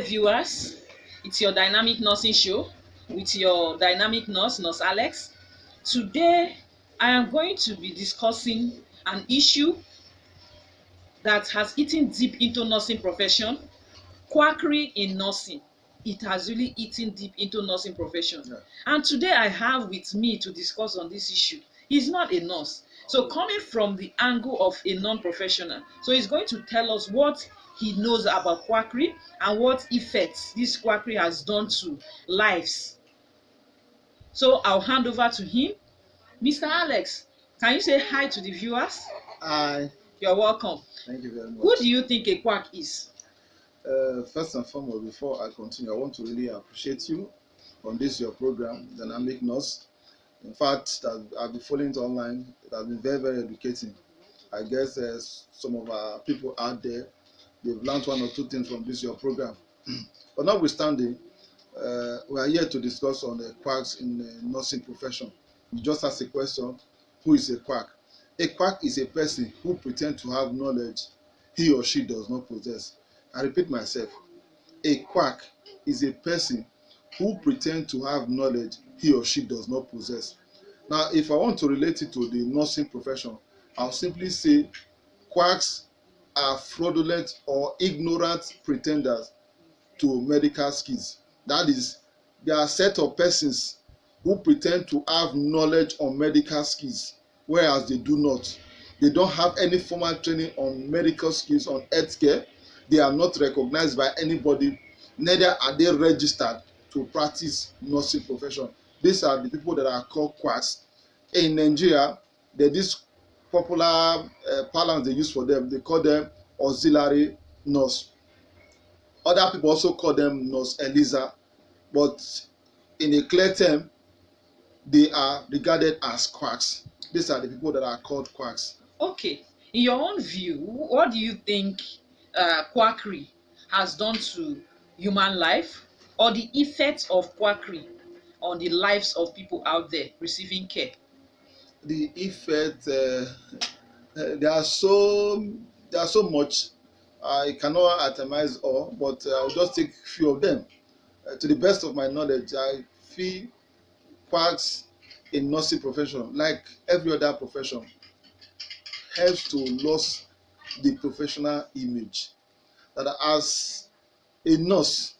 viewers. It's your dynamic nursing show with your dynamic nurse, Nurse Alex. Today, I am going to be discussing an issue that has eaten deep into nursing profession, quackery in nursing. It has really eaten deep into nursing profession. Yeah. And today I have with me to discuss on this issue. He's not a nurse. So coming from the angle of a non-professional, so he's going to tell us what he knows about quackery and what effects this quackery has done to lives. So I'll hand over to him. Mr. Alex, can you say hi to the viewers? Hi, You're welcome. thank you very Who much. do you think a quack is? First and foremost, before I continue, I want to really appreciate you on this your program, Dynamic Nurse. In fact, that I've been following it online. It has been very, very educating. I guess some of our people out there, they've learned one or two things from this your program. But notwithstanding, we are here to discuss on the quacks in the nursing profession. You just asked a question, who is a quack? A quack is a person who pretends to have knowledge he or she does not possess. I repeat myself, a quack is a person who pretends to have knowledge he or she does not possess. Now, if I want to relate it to the nursing profession, I'll simply say quacks are fraudulent or ignorant pretenders to medical skills. That is, they are a set of persons who pretend to have knowledge on medical skills, whereas they do not. They don't have any formal training on medical skills, on healthcare. They are not recognized by anybody, neither are they registered to practice nursing profession. These are the people that are called quacks. In Nigeria, there's this popular parlance they use for them. They call them auxiliary nurse. Other people also call them Nurse Eliza, but in a clear term, they are regarded as quacks. These are the people that are called quacks. Okay, in your own view, what do you think quackery has done to human life, or the effects of quackery on the lives of people out there receiving care? The effect, there are so much. I cannot itemize all, but I'll just take a few of them. To the best of my knowledge, I feel quacks in nursing profession, like every other profession, helps to lose the professional image. That as a nurse,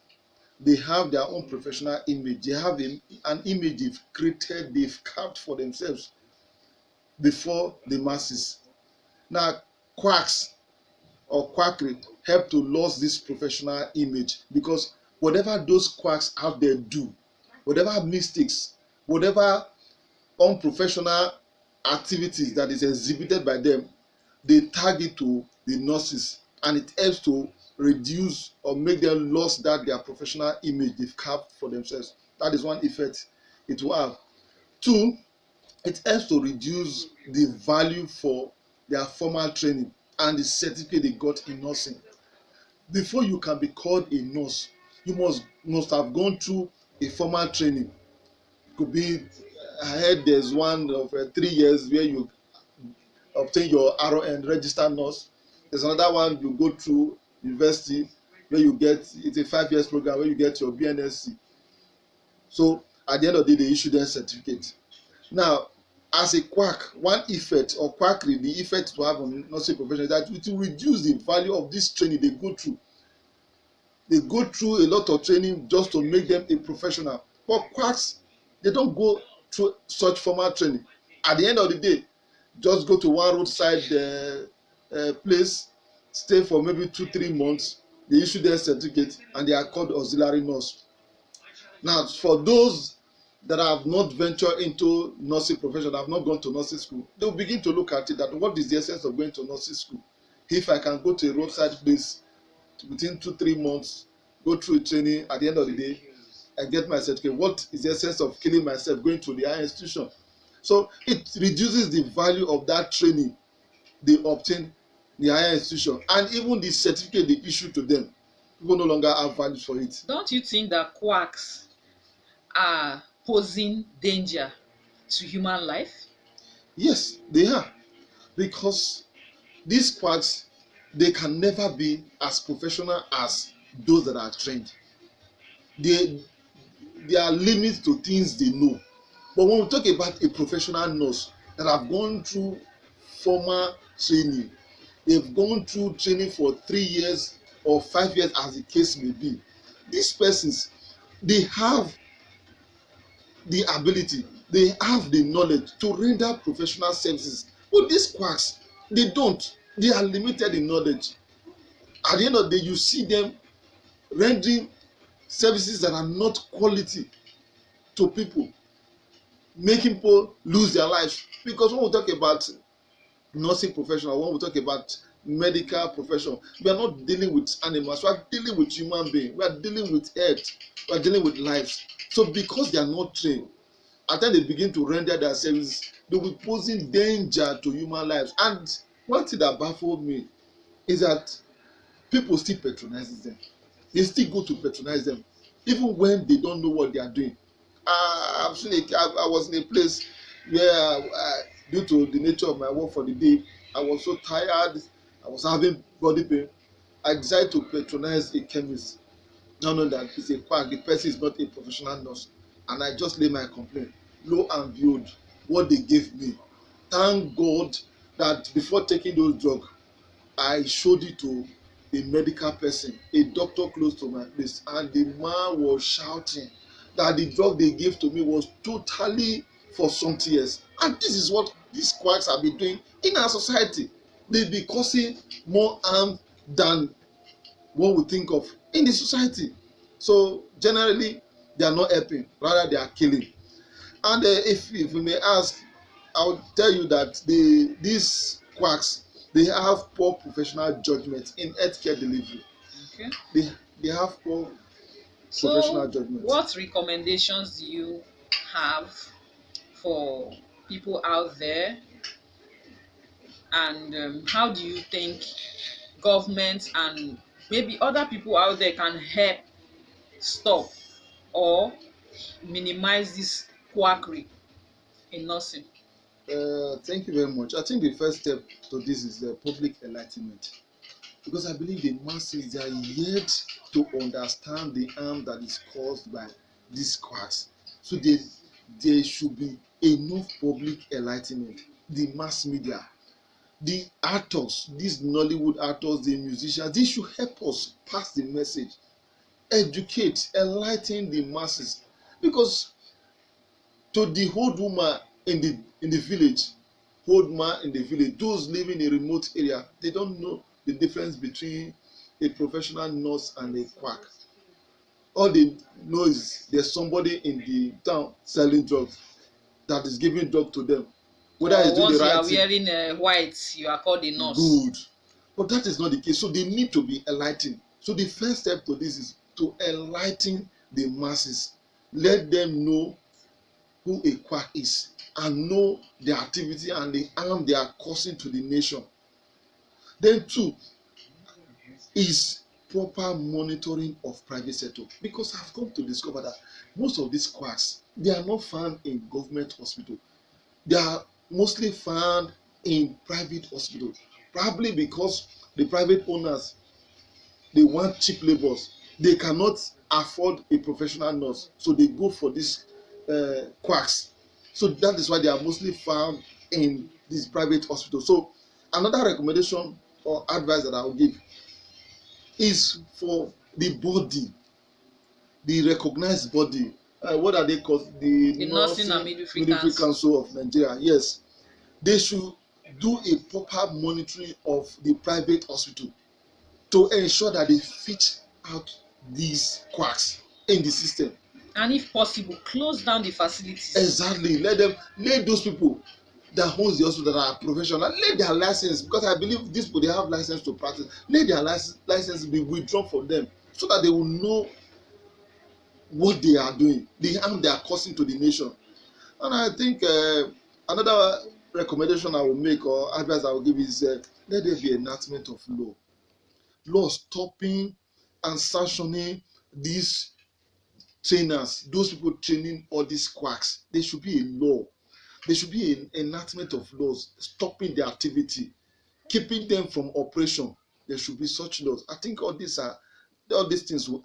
they have their own professional image. They have an image they've created, they've carved for themselves before the masses. Now, quacks or quackery help to lose this professional image, because whatever those quacks out there do, whatever mistakes, whatever unprofessional activities that is exhibited by them, they tag it to the nurses, and it helps to reduce or make them lose that their professional image they've carved for themselves. That is one effect it will have. Two, it helps to reduce the value for their formal training and the certificate they got in nursing. Before you can be called a nurse, you must have gone through a formal training. Could be, I heard there's one of 3 years where you obtain your RON, registered nurse. There's another one you go through university where you get, it's a 5 years program where you get your BNSC. So at the end of the day, they issue their certificate. Now, as a quack, one effect or quackery, the effect to have on nursing profession is that it will reduce the value of this training they go through. They go through a lot of training just to make them a professional. But quacks, they don't go through such formal training. At the end of the day, just go to one roadside place, stay for maybe 2-3 months, they issue their certificate, and they are called auxiliary nurse. Now, for those that have not ventured into nursing profession, have not gone to nursing school, they will begin to look at it that what is the essence of going to nursing school? If I can go to a roadside place within 2-3 months, go through a training, at the end of the day, I get my certificate, what is the essence of killing myself going to the higher institution? So it reduces the value of that training they obtain in the higher institution, and even the certificate they issue to them. People no longer have value for it. Don't you think that quacks are posing danger to human life? Yes, they are, because these quacks, they can never be as professional as those that are trained. They, there are limits to things they know. But when we talk about a professional nurse that have gone through formal training, they've gone through training for 3 years or 5 years as the case may be, these persons, they have the ability, they have the knowledge to render professional services. But these quacks, they don't. They are limited in knowledge. At the end of the day, you see them rendering services that are not quality to people, making people lose their lives. Because when we talk about nursing professional, when we talk about medical profession, we are not dealing with animals, we are dealing with human beings, we are dealing with health, we are dealing with lives. So because they are not trained, at the time they begin to render their services, they will be posing danger to human lives. And one thing that baffled me is that people still patronize them. They still go to patronize them even when they don't know what they are doing. I've seen it. I was in a place where due to the nature of my work for the day, I was so tired, I was having body pain. I decided to patronize a chemist. Now know that it's a quack, the person is not a professional nurse, and I just laid my complaint. Lo and behold, what they gave me, thank God that before taking those drugs, I showed it to a medical person, a doctor close to my place, and the man was shouting that the drug they gave to me was totally for something else. And this is what these quacks have been doing in our society. They be causing more harm than what we think of in the society. So generally, they are not helping, rather they are killing. And if we may ask, I would tell you that these quacks, they have poor professional judgment in healthcare delivery. Okay. They have poor So, professional judgment. what recommendations do you have for people out there, and how do you think government and maybe other people out there can help stop or minimize this quackery in nursing? Thank you very much. I think the first step to this is the public enlightenment, because I believe the masses, they are yet to understand the harm that is caused by these quacks. So there should be enough public enlightenment. The mass media, the actors, these Nollywood actors, the musicians, they should help us pass the message, educate, enlighten the masses. Because to the old woman in the village, old man in the village, those living in a remote area, they don't know the difference between a professional nurse and a quack. All they know is there's somebody in the town selling drugs that is giving drug to them. Whether Or he's doing once the you right are thing, wearing white, you are called a nurse. good. But that is not the case. So they need to be enlightened. So the first step to this is to enlighten the masses. Let them know who a quack is and know their activity and the harm they are causing to the nation. Then two is proper monitoring of private sector, because I've come to discover that most of these quacks, they are not found in government hospital. They are mostly found in private hospitals, probably because the private owners, they want cheap labours. They cannot afford a professional nurse, so they go for these quacks. So that is why they are mostly found in these private hospitals. So another recommendation or advice that I will give is for the body, the recognized body. What are they called? The Nursing and Midwifery Council of Nigeria. Yes, they should do a proper monitoring of the private hospital to ensure that they filter out these quacks in the system. And if possible, close down the facilities. Exactly. Let those people that owns the hospital that are professional, let their license, because I believe these people, they have license to practice, let their license be withdrawn from them so that they will know what they are doing, the harm they are causing to the nation. And I think another recommendation I will make or advice I will give is let there be enactment of law stopping and sanctioning these trainers, those people training all these quacks. There should be a law. There should be an enactment of laws stopping their activity, keeping them from operation. There should be such laws. I think all these are All these things will help